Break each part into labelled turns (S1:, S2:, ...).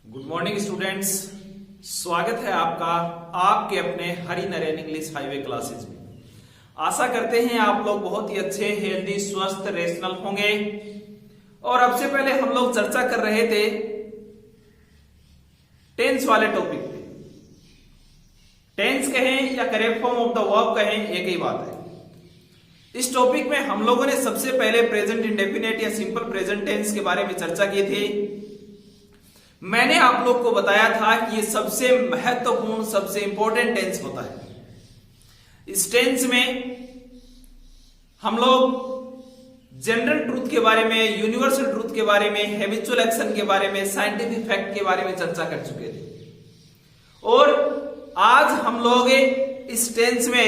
S1: Good morning students, स्वागत है आपका आपके अपने हरी नरेन इंग्लिश हाईवे क्लासेज में। आशा करते हैं आप लोग बहुत ही अच्छे, हेल्दी, स्वस्थ, रेशनल होंगे। और अब से पहले हम लोग चर्चा कर रहे थे टेंस वाले टॉपिक पे। टेंस कहें या correct form of the verb कहें, एक ही बात है। इस टॉपिक में हम लोगों ने सबसे पहले प्रेजेंट इंडेफिनिट या सिंपल प्रेजेंट टेंस के बारे में चर्चा की थी। मैंने आप लोग को बताया था कि ये सबसे महत्वपूर्ण, सबसे इंपॉर्टेंट टेंस होता है। इस टेंस में हम लोग जनरल ट्रूथ के बारे में, यूनिवर्सल ट्रूथ के बारे में, हैबिचुअल एक्शन के बारे में, साइंटिफिक फैक्ट के बारे में चर्चा कर चुके थे। और आज हम लोग इस टेंस में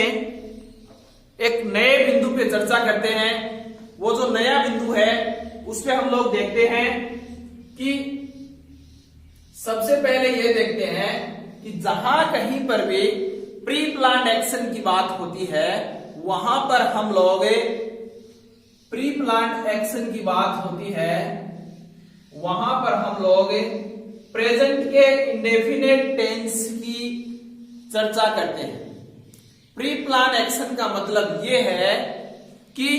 S1: एक नए बिंदु पे चर्चा करते हैं। वो जो नया बिंदु है उस पे हम लोग देखते हैं कि सबसे पहले ये देखते हैं कि जहां कहीं पर भी प्री प्लान्ड एक्शन की बात होती है, वहां पर हम लोग प्री प्लान्ड एक्शन की बात होती है, वहां पर हम लोग प्रेजेंट के इंडेफिनिट टेंस की चर्चा करते हैं। प्री प्लान एक्शन का मतलब यह है कि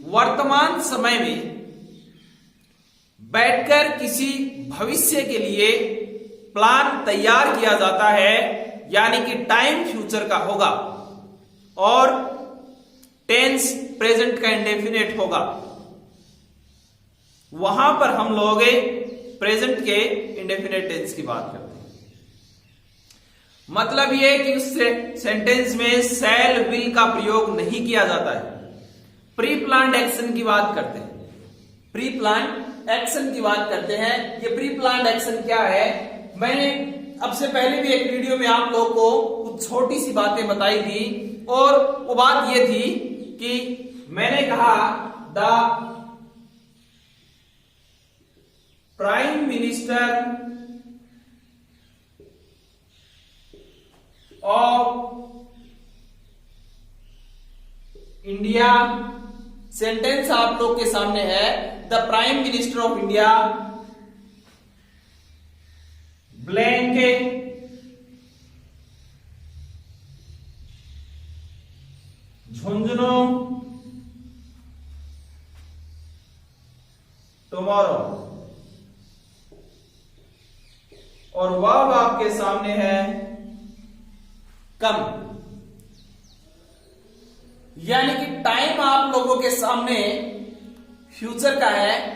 S1: वर्तमान समय में बैठकर किसी भविष्य के लिए प्लान तैयार किया जाता है, यानी कि टाइम फ्यूचर का होगा और टेंस प्रेजेंट का इंडेफिनिट होगा। वहां पर हम लोग प्रेजेंट के इंडेफिनिट टेंस की बात करते हैं। मतलब यह कि उस सेंटेंस में शैल, विल का प्रयोग नहीं किया जाता है। प्री प्लान्ड एक्शन की बात करते हैं, प्री प्लान्ड एक्शन की बात करते हैं। ये प्री प्लान्ड एक्शन क्या है? मैंने अब से पहले भी एक वीडियो में आप लोगों को कुछ छोटी सी बातें बताई थी, और वो बात ये थी कि मैंने कहा the prime minister of India, sentence आप लोग के सामने है, the prime minister of India blank Jhunjhunu tomorrow, और वर्ब आपके सामने है कम। यानी कि टाइम आप लोगों के सामने फ्यूचर का है,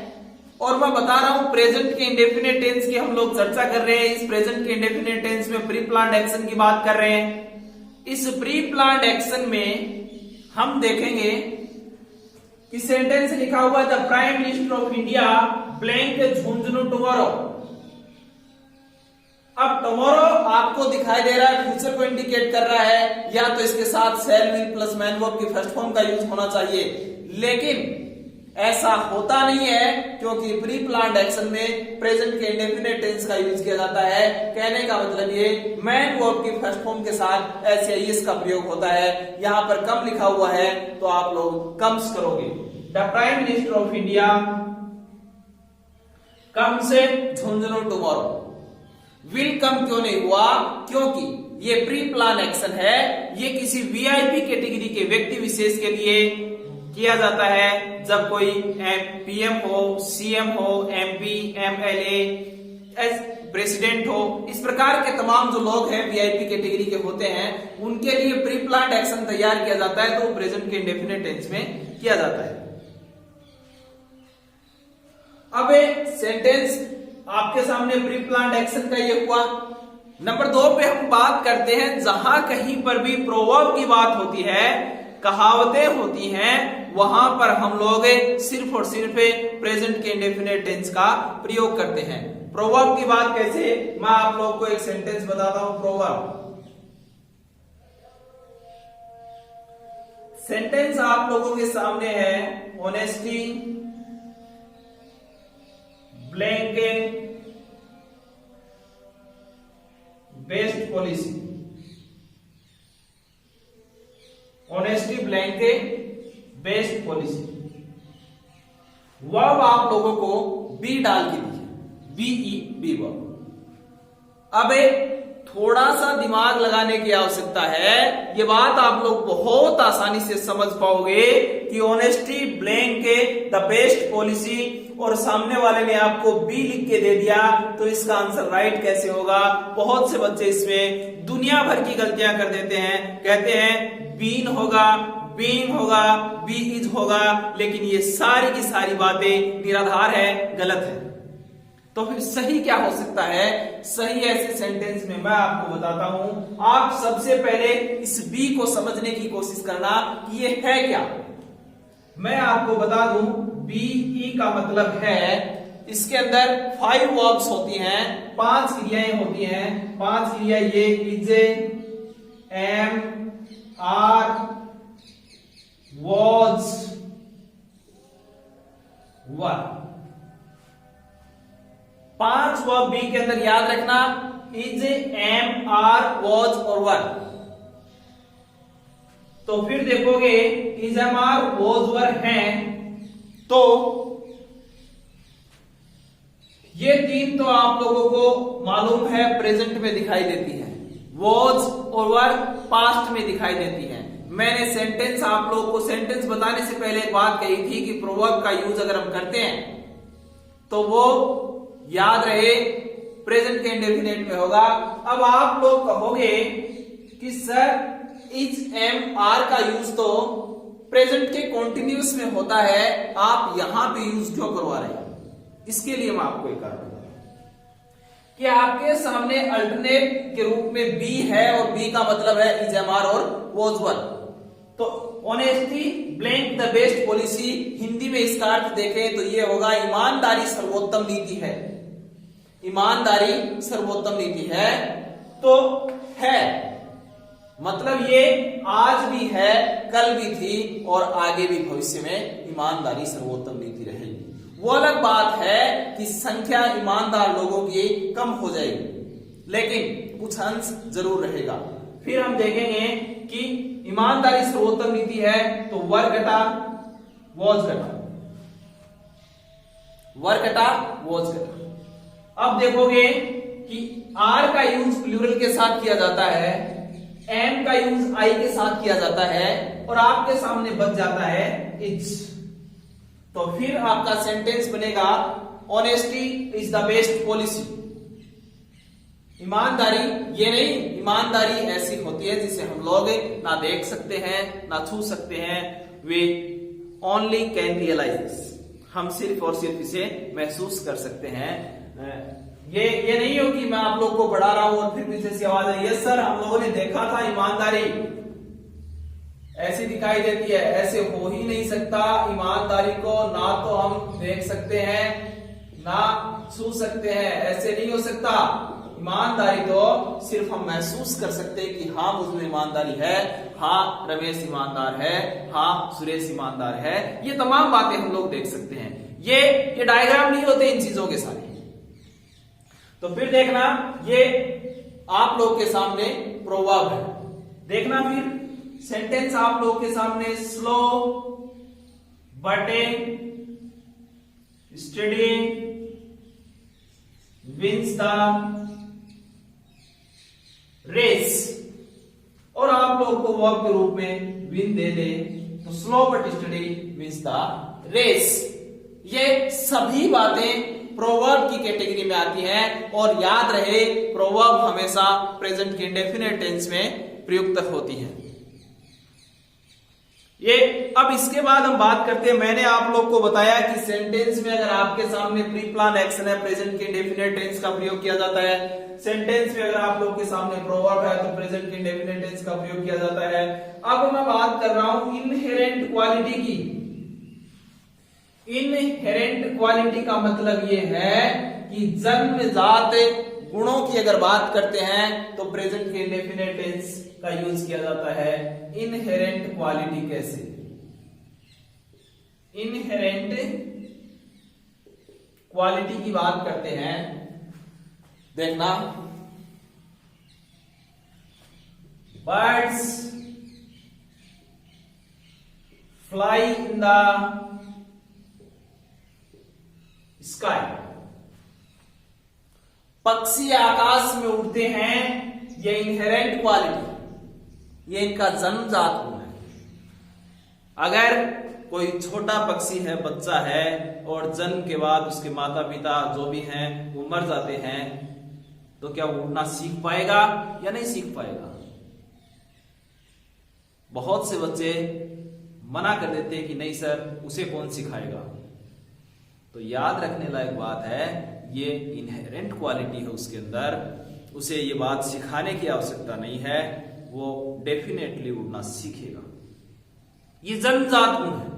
S1: और मैं बता रहा हूं प्रेजेंट के इंडेफिनिट टेंस की हम लोग चर्चा कर रहे हैं। इस प्रेजेंट के इंडेफिनिट टेंस में प्री प्लान्ड एक्शन की बात कर रहे हैं। इस प्री प्लान्ड एक्शन में हम देखेंगे कि सेंटेंस लिखा हुआ है the prime minister of India blank Jhunjhunu tomorrow. अब टुमारो आपको दिखाई दे रहा है, फ्यूचर को इंडिकेट कर रहा है, या तो इसके साथ शैल, विल प्लस मैन वर्ब की फर्स्ट फॉर्म का यूज होना चाहिए, लेकिन ऐसा होता नहीं है, क्योंकि प्री प्लान्ड एक्शन में प्रेजेंट के इंडेफिनिट टेंस का यूज किया जाता है। कहने का मतलब ये मैन वर्ब की फर्स्ट फॉर्म के साथ एस का प्रयोग होता है। यहां पर कम लिखा हुआ है तो आप लोग कम्स करोगे। The prime minister of India come से झुंझुनू टुमारो। विल कम क्यों नहीं हुआ? क्योंकि ये प्री प्लान एक्शन है, ये किसी वीआईपी कैटेगरी के व्यक्ति विशेष के लिए किया जाता है। जब कोई पीएम हो, सीएम हो, एमपी, एमएलए, प्रेसिडेंट हो, इस प्रकार के तमाम जो लोग हैं वीआईपी कैटेगरी के होते हैं, उनके लिए प्री प्लान्ड एक्शन तैयार किया जाता है, तो वो प्रेजेंट के इंडेफिनिट टेंस में किया जाता है। अब सेंटेंस आपके सामने प्री प्लान्ड एक्शन का ये हुआ। नंबर 2 पे हम बात करते हैं जहां कहीं पर भी प्रोवर्ब की बात होती है, कहावतें होती हैं, वहां पर हम लोग सिर्फ और सिर्फ प्रेजेंट के इंडेफिनिट टेंस का प्रयोग करते हैं। प्रोवर्ब की बात कैसे? मैं आप लोगों को एक सेंटेंस बताता हूं। प्रोवर्ब सेंटेंस आप लोगों के सामने है, honesty blank best policy. Honesty blank best policy. Verb आप लोगों को बी डाल के दी, बीई बी वर्ब। अब थोड़ा सा दिमाग लगाने की आवश्यकता है। ये बात आप लोग बहुत आसानी से समझ पाओगे कि honesty blank the best policy, और सामने वाले ने आपको बी लिख के दे दिया तो इसका आंसर राइट कैसे होगा। बहुत से बच्चे इसमें दुनिया भर की गलतियां कर देते हैं, कहते हैं बीन होगा, बीइंग होगा, बी इज होगा, लेकिन ये सारी की सारी बातें निराधार है, गलत है। तो फिर सही क्या हो सकता है? सही ऐसे सेंटेंस में मैं आपको बताता हूं। आप सबसे पहले इस बी को समझने की कोशिश करना कि ये है क्या। मैं आपको बता दूं, बीई का मतलब है इसके अंदर 5 वर्ब्स होती हैं, 5 क्रियाएं होती हैं। 5 क्रिया ये is, am, are, was, were. 5 verb be के अंदर याद रखना, इज, एम, आर, वॉज और वर। तो फिर देखोगे इज, एम, आर, वॉज, वर हैं, तो ये 3 तो आप लोगों को मालूम है प्रेजेंट में दिखाई देती है, वॉज और वर पास्ट में दिखाई देती है। मैंने सेंटेंस आप लोगों को सेंटेंस बताने से पहले एक बात कही थी कि प्रोवर्ब का यूज अगर हम करते हैं तो वो याद रहे प्रेजेंट के इंडेफिनिट में होगा। अब आप लोग कहोगे कि सर इज, एम, आर का यूज तो प्रेजेंट के कॉन्टिन्यूस में होता है, आप यहां पे यूज क्यों करवा रहे हैं? इसके लिए मैं आपको एक कारण बताऊं कि आपके सामने अल्टरनेट के रूप में बी है और बी का मतलब है इज, एम, आर और वॉज, वर। तो honesty blank the best policy, Hindi में इसका अर्थ देखें तो ये होगा ईमानदारी सर्वोत्तम नीति है। ईमानदारी सर्वोत्तम नीति है, तो है मतलब ये आज भी है, कल भी थी और आगे भी भविष्य में ईमानदारी सर्वोत्तम नीति रहेगी। वो अलग बात है कि संख्या ईमानदार लोगों की कम हो जाएगी, लेकिन कुछ अंश जरूर रहेगा। फिर हम देखेंगे कि ईमानदारी सर्वोत्तम नीति है तो वर घटा वॉज घटा, वर घटा वॉज घटा। अब देखोगे कि आर का यूज प्लूरल के साथ किया जाता है, एम का यूज आई के साथ किया जाता है और आपके सामने बच जाता है इज। तो फिर आपका सेंटेंस बनेगा honesty is the best policy. ईमानदारी ये नहीं, ईमानदारी ऐसी होती है जिसे हम लोग ना देख सकते हैं ना छू सकते हैं, वे ओनली कैन रियलाइज, हम सिर्फ और सिर्फ इसे महसूस कर सकते हैं। ये नहीं हो कि मैं आप लोग को पढ़ा रहा हूं और फिर पीछे से आवाज आई, यस सर हम लोगों ने देखा था ईमानदारी ऐसी दिखाई देती है। ऐसे हो ही नहीं सकता। ईमानदारी को ना तो हम देख सकते हैं ना छू सकते हैं, ऐसे नहीं हो सकता। ईमानदारी तो सिर्फ हम महसूस कर सकते हैं कि हाँ मुझमें ईमानदारी है, हाँ रमेश ईमानदार है, हाँ सुरेश ईमानदार है। ये तमाम बातें हम लोग देख सकते हैं। ये डायग्राम नहीं होते इन चीजों के सारे। तो फिर देखना ये आप लोग के सामने प्रोवर्ब है। देखना फिर सेंटेंस आप लोग के सामने, slow but steady wins the race, और आप लोग को वर्ब के रूप में विन दे दे तो slow but steady wins the race. ये सभी बातें प्रोवर्ब की कैटेगरी में आती हैं और याद रहे प्रोवर्ब हमेशा प्रेजेंट के इंडेफिनिट टेंस में प्रयुक्त होती है। ये अब इसके बाद हम बात करते हैं, मैंने आप लोग को बताया कि सेंटेंस में अगर आपके सामने प्री प्लान एक्शन है प्रेजेंट के इंडेफिनिट टेंस का प्रयोग किया जाता है। सेंटेंस में अगर आप लोग के सामने प्रोवर्ब है तो प्रेजेंट के इंडेफिनिट टेंस का प्रयोग किया जाता है। अब मैं बात कर रहा हूं इनहेरेंट क्वालिटी की। इनहेरेंट क्वालिटी का मतलब ये है कि जन्मजात गुणों की अगर बात करते हैं तो प्रेजेंट के इंडेफिनिट टेंस का यूज किया जाता है। इनहेरेंट क्वालिटी कैसे? इनहेरेंट क्वालिटी की बात करते हैं, देखना birds fly in the sky. पक्षी आकाश में उड़ते हैं, ये इनहेरेंट क्वालिटी, ये इनका जन्मजात गुण है। अगर कोई छोटा पक्षी है, बच्चा है, और जन्म के बाद उसके माता पिता जो भी हैं वो मर जाते हैं, तो क्या वो उड़ना सीख पाएगा या नहीं सीख पाएगा? बहुत से बच्चे मना कर देते हैं कि नहीं सर, उसे कौन सिखाएगा। तो याद रखने लायक बात है, ये इनहेरेंट क्वालिटी है उसके अंदर, उसे ये बात सिखाने की आवश्यकता नहीं है, वो डेफिनेटली उड़ना सीखेगा। ये जन्मजात गुण है,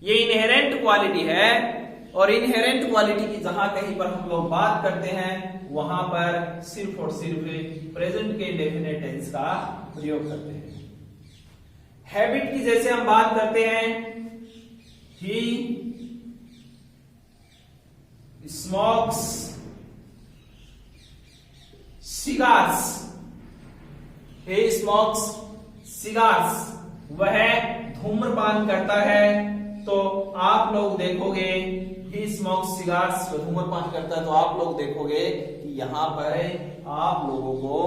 S1: ये इनहेरेंट क्वालिटी है। और इनहेरेंट क्वालिटी की जहां कहीं पर हम लोग बात करते हैं, वहां पर सिर्फ और सिर्फ प्रेजेंट के इंडेफिनिट टेंस का प्रयोग करते हैं। हैबिट की जैसे हम बात करते हैं, he smokes cigars, he smokes cigars, वह धूम्रपान करता है। तो आप लोग देखोगे he smokes cigars, वह धूम्रपान करता है, तो आप लोग देखोगे कि यहां पर आप लोगों को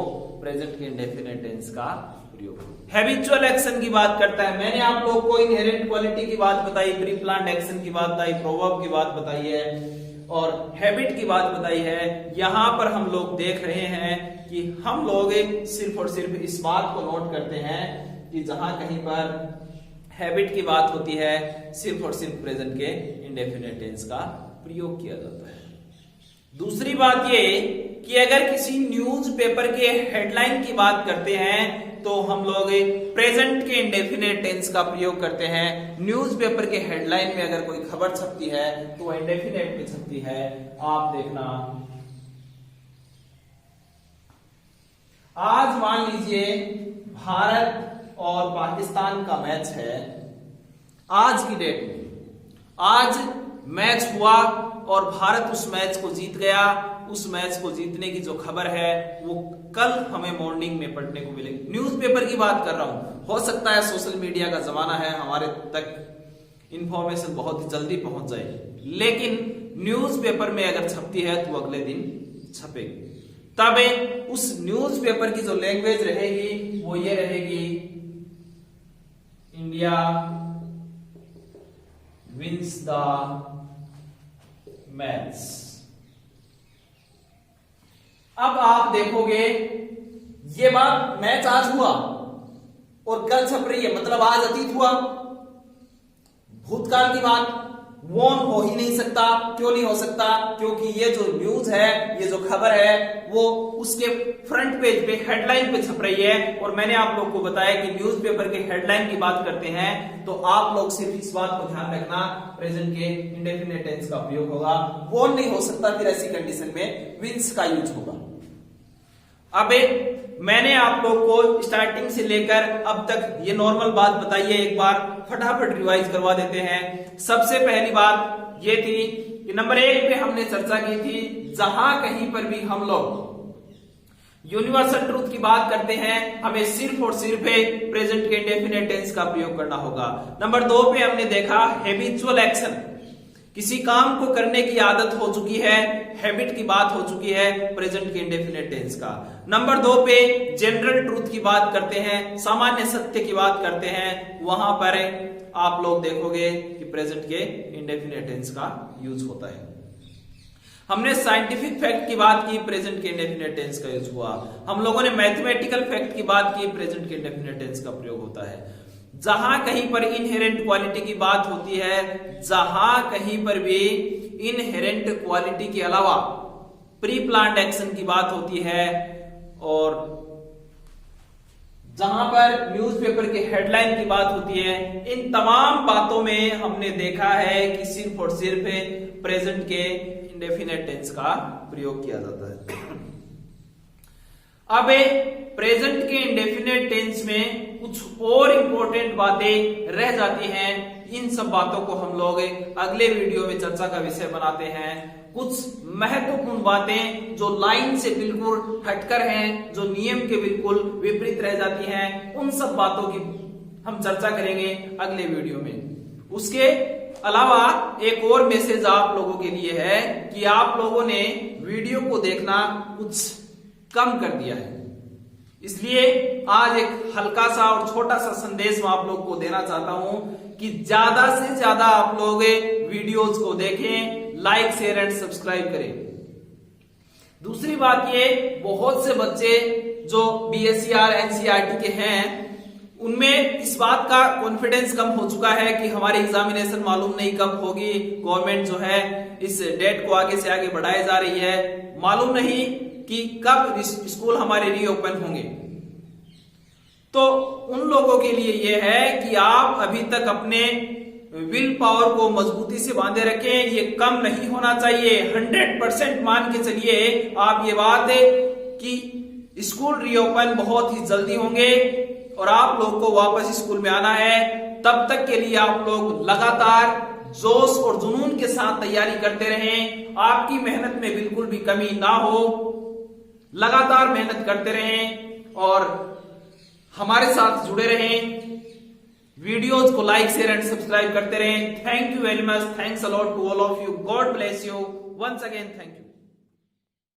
S1: प्रेजेंट के इंडेफिनिट टेंस का प्रयोग। हैबिचुअल एक्शन की बात करता है, मैंने आप लोग को इनहेरेंट क्वालिटी की बात बताई, प्री प्लान्ड एक्शन की बात बताई, प्रोवर्ब की बात बताई है और हैबिट की बात बताई है। यहां पर हम लोग देख रहे हैं कि हम लोग सिर्फ और सिर्फ इस बात को नोट करते हैं कि जहां कहीं पर हैबिट की बात होती है, सिर्फ और सिर्फ प्रेजेंट के इंडेफिनिट टेंस का प्रयोग किया जाता है। दूसरी बात ये कि अगर किसी न्यूज़पेपर के हेडलाइन की बात करते हैं, तो हम लोग प्रेजेंट के इंडेफिनिट टेंस का प्रयोग करते हैं। न्यूज़पेपर के हेडलाइन में अगर कोई खबर छपती है तो वह इंडेफिनिट में छपती है। आप देखना, आज मान लीजिए भारत और पाकिस्तान का मैच है, आज की डेट में आज मैच हुआ और भारत उस मैच को जीत गया। उस मैच को जीतने की जो खबर है वो कल हमें मॉर्निंग में पढ़ने को मिलेगी। न्यूज़पेपर की बात कर रहा हूं, हो सकता है सोशल मीडिया का जमाना है, हमारे तक इंफॉर्मेशन बहुत ही जल्दी पहुंच जाएगी, लेकिन न्यूज़पेपर में अगर छपती है तो अगले दिन छपेगी। तब उस न्यूज़पेपर की जो लैंग्वेज रहेगी वो ये रहेगी, इंडिया विंस द मैच। अब आप देखोगे ये बात मैच आज हुआ और कल छप रही है, मतलब आज अतीत हुआ, भूतकाल की बात वॉन हो ही नहीं सकता। क्यों नहीं हो सकता? क्योंकि ये जो न्यूज है, ये जो खबर है, वो उसके फ्रंट पेज पे हेडलाइन पे छप रही है। और मैंने आप लोग को बताया कि न्यूज़पेपर के हेडलाइन की बात करते हैं तो आप लोग सिर्फ इस बात को ध्यान रखना, प्रेजेंट के इंडेफिनिट टेंस का प्रयोग होगा, वॉन नहीं हो सकता, फिर ऐसी कंडीशन में विंस का यूज होगा। अब मैंने आप लोग को स्टार्टिंग से लेकर अब तक ये नॉर्मल बात बताई है, एक बार फटाफट रिवाइज करवा देते हैं। सबसे पहली बात ये थी कि नंबर 1 पे हमने चर्चा की थी, जहां कहीं पर भी हम लोग यूनिवर्सल ट्रूथ की बात करते हैं, हमें सिर्फ और सिर्फ प्रेजेंट के इंडेफिनिट टेंस का प्रयोग करना होगा। नंबर 2 पे हमने देखा हैबिचुअल एक्शन, किसी काम को करने की आदत हो चुकी है, हैबिट की बात हो चुकी है, प्रेजेंट के इंडेफिनिट टेंस का। नंबर 2 पे जनरल ट्रूथ की बात करते हैं, सामान्य सत्य की बात करते हैं, वहां पर आप लोग देखोगे कि प्रेजेंट के इंडेफिनिट टेंस का यूज होता है। हमने साइंटिफिक फैक्ट की बात की, प्रेजेंट के इंडेफिनिट टेंस का यूज हुआ। हम लोगों ने मैथमेटिकल फैक्ट की बात की, प्रेजेंट के इंडेफिनिट टेंस का प्रयोग होता है। जहां कहीं पर इनहेरेंट क्वालिटी की बात होती है, जहां कहीं पर भी इनहेरेंट क्वालिटी के अलावा प्री प्लान्ड एक्शन की बात होती है, और जहां पर न्यूज़पेपर के हेडलाइन की बात होती है, इन तमाम बातों में हमने देखा है कि सिर्फ और सिर्फ प्रेजेंट के इंडेफिनिट टेंस का प्रयोग किया जाता है। अब प्रेजेंट के इंडेफिनिट टेंस में कुछ और इंपॉर्टेंट बातें रह जाती हैं, इन सब बातों को हम लोग अगले वीडियो में चर्चा का विषय बनाते हैं। कुछ महत्वपूर्ण बातें जो लाइन से बिल्कुल हटकर हैं, जो नियम के बिल्कुल विपरीत रह जाती हैं, उन सब बातों की हम चर्चा करेंगे अगले वीडियो में। उसके अलावा एक और मैसेज आप लोगों के लिए है कि आप लोगों ने वीडियो को देखना कुछ कम कर दिया है। इसलिए आज एक हल्का सा और छोटा सा संदेश मैं आप लोग को देना चाहता हूं कि ज्यादा से ज्यादा आप लोग वीडियोस को देखें, लाइक शेयर एंड सब्सक्राइब करें। दूसरी बात ये, बहुत से बच्चे जो BSc NCERT के हैं उनमें इस बात का कॉन्फिडेंस कम हो चुका है कि हमारी एग्जामिनेशन मालूम नहीं कब होगी, गवर्नमेंट जो है इस डेट को आगे से आगे बढ़ाई जा रही है, मालूम नहीं कि कब स्कूल हमारे रीओपन होंगे। तो उन लोगों के लिए यह है कि आप अभी तक अपने विल पावर को मजबूती से बांधे रखें, ये कम नहीं होना चाहिए। 100% मान के चलिए आप ये बात है कि स्कूल रीओपन बहुत ही जल्दी होंगे और आप लोग को वापस स्कूल में आना है। तब तक के लिए आप लोग लगातार जोश और जुनून के साथ तैयारी करते रहें, आपकी मेहनत में बिल्कुल भी कमी ना हो, लगातार मेहनत करते रहें और हमारे साथ जुड़े रहें। वीडियोस को लाइक शेयर एंड सब्सक्राइब करते रहें। Thank you very much, thanks a lot to all of you, God bless you, once again thank you.